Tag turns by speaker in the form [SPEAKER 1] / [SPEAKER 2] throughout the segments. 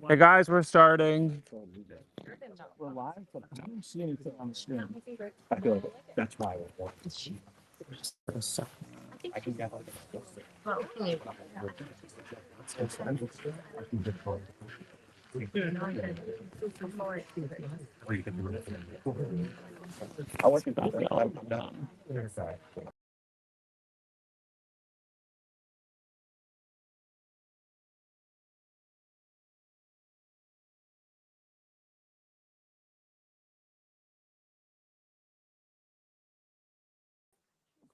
[SPEAKER 1] Hey guys, we're starting.
[SPEAKER 2] We're live, but I don't see anything on the screen. I feel like that's why we're watching. I can get I work in that.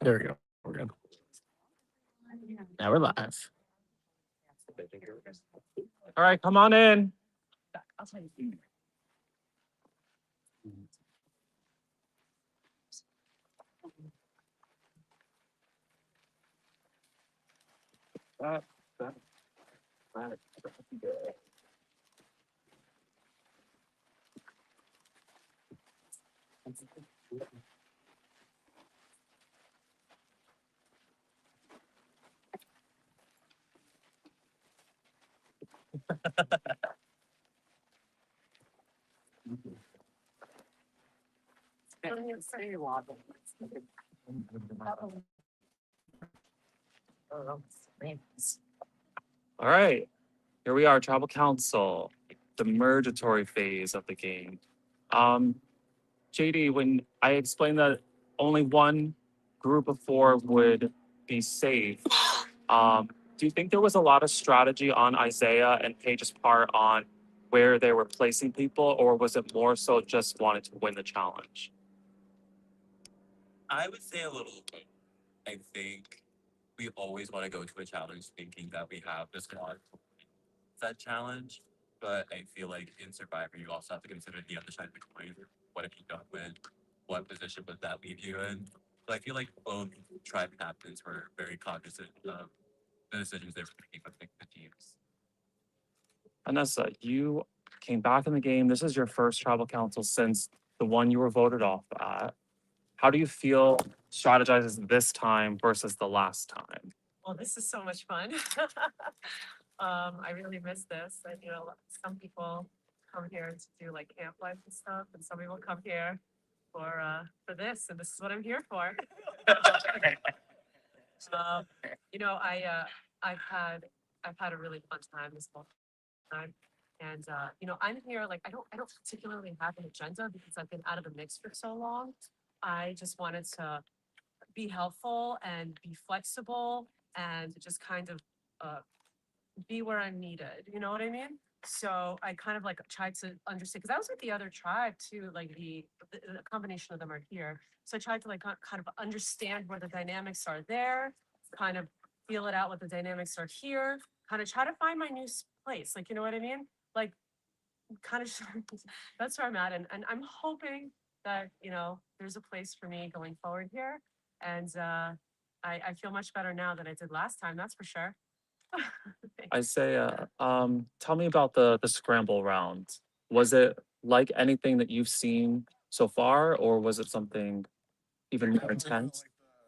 [SPEAKER 2] There we go. We're good. Now we're live.
[SPEAKER 1] All right, come on in. All right, here we are, Tribal Council, the mergatory phase of the game. JD, when I explained that only one group of four would be safe, do you think there was a lot of strategy on Isaiah and Paige's part on where they were placing people, or was it more so just wanted to win the challenge?
[SPEAKER 3] I would say a little bit. I think we always want to go to a challenge thinking that we have the squad to win that challenge. But I feel like in Survivor, you also have to consider the other side of the coin. What if you don't win? What position would that leave you in? So I feel like both tribe captains were very cognizant of the decisions they were making with the teams.
[SPEAKER 1] Anessa, you came back in the game. This is your first tribal council since the one you were voted off at. How do you feel strategizing this time versus the last time?
[SPEAKER 4] Well, this is so much fun. I really miss this. And you know, some people come here to do like camp life and stuff, and some people come here for this, and this is what I'm here for. You know, I've had a really fun time this whole time. And you know, I'm here like I don't particularly have an agenda because I've been out of the mix for so long. I just wanted to be helpful and be flexible and just kind of uh, be where I'm needed. You know what I mean? So I kind of like tried to understand because I was with the other tribe too, like the combination of them are here. So I tried to like kind of understand where the dynamics are there, kind of feel it out what the dynamics are here, kind of try to find my new place. Like, you know what I mean? Like, kind of that's where I'm at. And I'm hoping that, you know, there's a place for me going forward here. And I feel much better now than I did last time, that's for sure.
[SPEAKER 1] Isaiah, tell me about the scramble round. Was it like anything that you've seen so far, or was it something even more intense?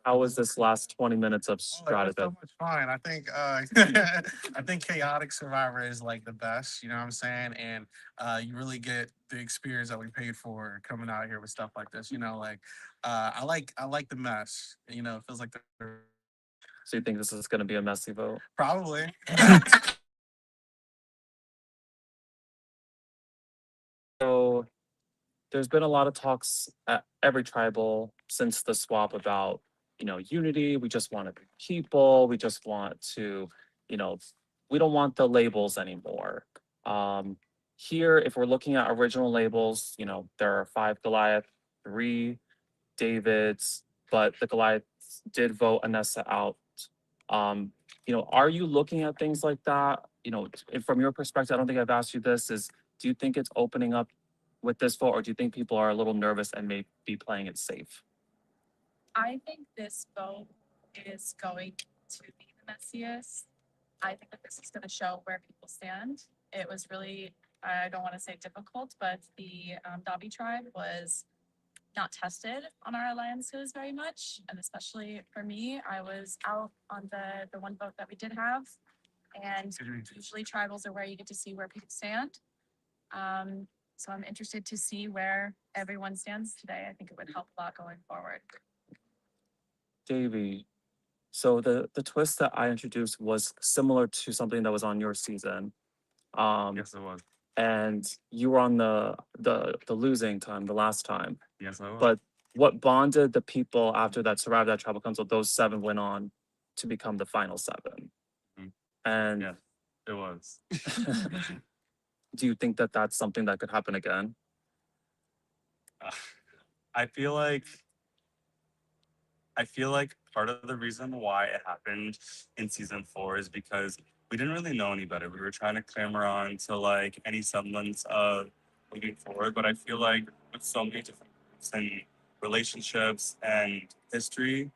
[SPEAKER 1] How was this last 20 minutes of
[SPEAKER 5] Oh, it was so
[SPEAKER 1] strategy?
[SPEAKER 5] much fun. I think I think chaotic survivor is like the best, you know what I'm saying? And you really get the experience that we paid for coming out here with stuff like this. You know, like I like the mess. You know, it feels like the
[SPEAKER 1] So you think this is going to be a messy vote?
[SPEAKER 5] probably.
[SPEAKER 1] So there's been a lot of talks at every tribal since the swap about, you know, unity. We just want to be people. We just want to, you know, we don't want the labels anymore. Here, if we're looking at original labels, you know, there are 5 Goliath, 3 Davids, but the Goliaths did vote Anessa out. You know, are you looking at things like that? You know, from your perspective, I don't think I've asked you this, is do you think it's opening up with this vote, or do you think people are a little nervous and may be playing it safe?
[SPEAKER 6] I think this vote is going to be the messiest. I think that this is going to show where people stand. It was really, I don't want to say difficult, but the Dabi tribe was not tested on our alliances very much. And especially for me, I was out on the one vote that we did have. And usually tribals are where you get to see where people stand. So I'm interested to see where everyone stands today. I think it would help a lot going forward.
[SPEAKER 1] Davey, so the twist that I introduced was similar to something that was on your season.
[SPEAKER 3] Yes, it was.
[SPEAKER 1] And you were on the losing time, the last time.
[SPEAKER 3] Yes, I was.
[SPEAKER 1] But what bonded the people after that survived that tribal council, those 7 went on to become the final 7.
[SPEAKER 3] Mhm.
[SPEAKER 1] And
[SPEAKER 3] Yeah. It was.
[SPEAKER 1] do you think that that's something that could happen again?
[SPEAKER 3] I feel like part of the reason why it happened in season 4 is because we didn't really know any better. We were trying to clamor on to like any semblance of moving forward, but I feel like with so many different groups and relationships and history,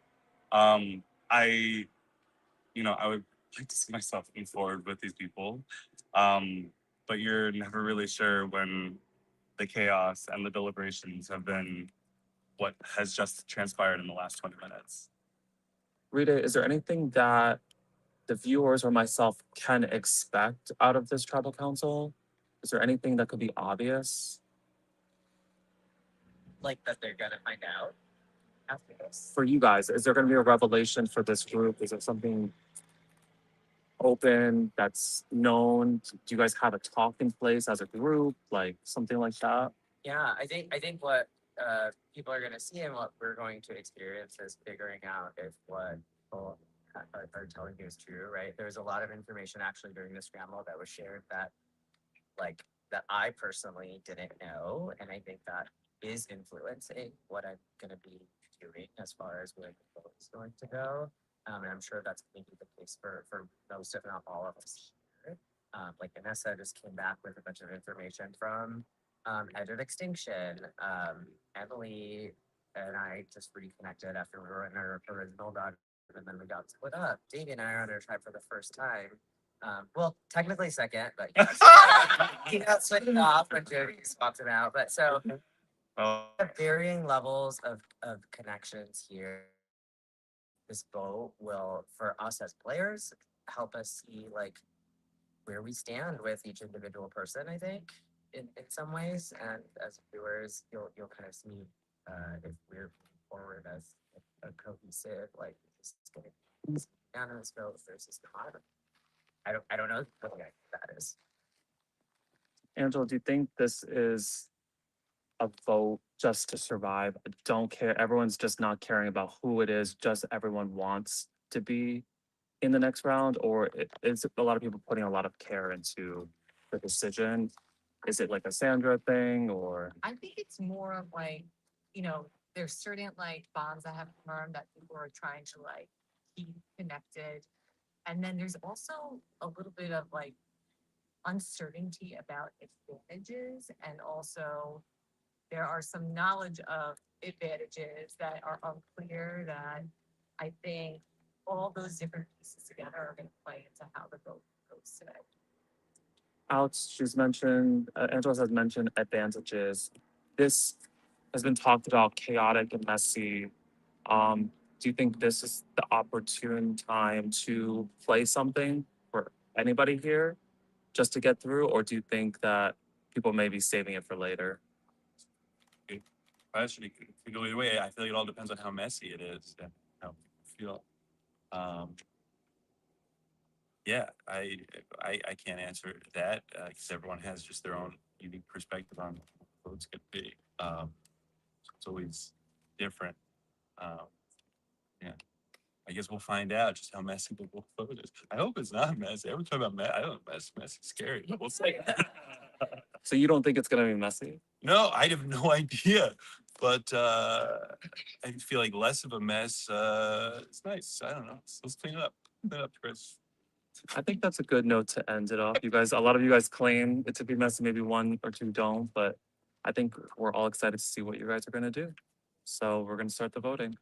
[SPEAKER 3] I would like to see myself moving forward with these people. But you're never really sure when the chaos and the deliberations have been what has just transpired in the last 20 minutes.
[SPEAKER 1] Rita, is there anything that the viewers or myself can expect out of this tribal council? Is there anything that could be obvious
[SPEAKER 2] Like that they're gonna find out after this.
[SPEAKER 1] for you guys? Is there going to be a revelation for this group? Is there something open that's known? Do you guys have a talk in place as a group, like something like that?
[SPEAKER 2] Yeah, I think what people are gonna see and what we're going to experience is figuring out if what people are telling you is true, right? There's a lot of information actually during the scramble that was shared that that I personally didn't know, and I think that is influencing what I'm gonna be doing as far as where the vote is going to go. And I'm sure that's going to be the case for most, if not all of us here. Like Vanessa just came back with a bunch of information from Edge of Extinction. Emily and I just reconnected after we were in our original dog, and then we got split up. Davey and I are on our tribe for the first time. Well, technically second, but he got switched off when Jody swapped him out. But so
[SPEAKER 3] Well,
[SPEAKER 2] varying levels of connections here. This vote will, for us as players, help us see like where we stand with each individual person, I think, in some ways. And as viewers, you'll kind of see if we're moving forward as a cohesive, like this is going to be down in this vote versus not. I don't know what that is.
[SPEAKER 1] Angela, do you think this is a vote just to survive? Don't care. Everyone's just not caring about who it is, just everyone wants to be in the next round, or is a lot of people putting a lot of care into the decision? Is it like a Sandra thing, or
[SPEAKER 4] I think it's more of like, there's certain like bonds that have formed that people are trying to like keep connected. And then there's also a little bit of like uncertainty about advantages, and also there are some knowledge of advantages that are unclear that I think all those different pieces together are going to play into how the vote goes today.
[SPEAKER 1] Alex, Angela has mentioned advantages. This has been talked about chaotic and messy. Do you think this is the opportune time to play something for anybody here just to get through? Or do you think that people may be saving it for later?
[SPEAKER 3] actually, could go either way. I feel like it all depends on how messy it is and how people feel. Yeah, I can't answer that because everyone has just their own unique perspective on what votes could be. So it's always different. Yeah, I guess we'll find out just how messy the vote is. I hope it's not messy. Every time I don't know, messy, scary, but we'll see.
[SPEAKER 1] So you don't think it's gonna be messy?
[SPEAKER 3] No, I have no idea, but I feel like less of a mess. It's nice. I don't know. Let's clean it up. Clean it up, Chris.
[SPEAKER 1] I think that's a good note to end it off. A lot of you guys claim it to be messy, maybe 1 or 2 don't, but I think we're all excited to see what you guys are gonna do. So we're gonna start the voting.